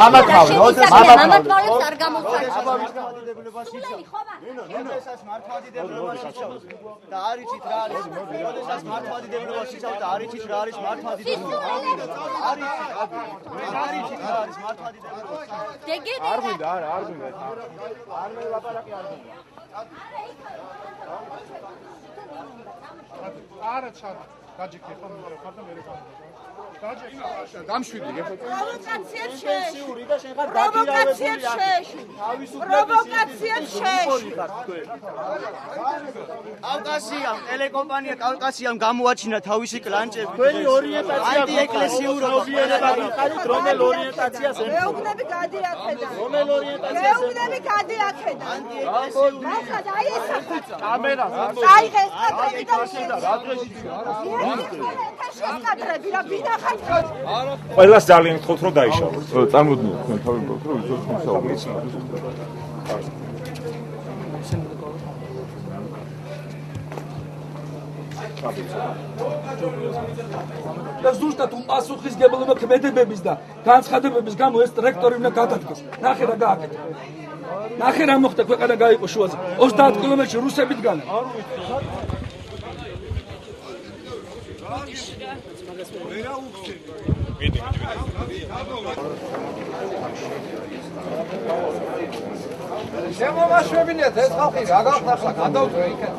მამა თვალებს არ გამოსარჩევს. როდესაც მართლმადიდებლობაში ჩავს და არ იცით რა არის. როდესაც მართლმადიდებლობაში ჩავს და არ იცით რა არის მართლმადიდებლობა. არ იცით რა არის მართლმადიდებლობა. არ გვინდა, არ გვინდა. არ მე ლაპარაკი არ გვინდა. არა ჩად. გაჯიქე ხო მე ხარ და მე რეკა. გაჯიქე დამშვიდი გეხო. პროვოკაციებს შეეშვი და შენ ხარ პროვოკაციებს შეეშვი. პროვოკაციებს შეეშვი. კავკასიამ, ტელეკომპანია კავკასიამ გამოაჩინა თავისი კლანჭები. თქვენი ორიენტაცია ანტიეკლესიურობა ხარით, რომელ ორიენტაციას ემთხვევა? მეუბნები გადი აქედან. რომელ ორიენტაციას მეუბნები გადი აქედან. ახლა აი ეს კამერა აი ეს კადრები და რა დღეში ყველას ძალიან გთხოვთ რომ დაიშალოთ. წარმოდნიოთ თქვენ თავი მოგოთ რომ ვიზოთ მოსაუბრეთ. და ზუსტად უპასუხისმგებლობა ქმედებების და განცხადებების გამო ეს ტრექტორი უნდა გადადგეს. ნახე რა გააკეთა. ნახე რა მოხდა ქვეყანა გაიყო შუაზე. 30 კილომეტრში რუსები დგანან. შემომაშვებინეთ ეს ხალხი რა გახსნა გადავწვე იქეთ.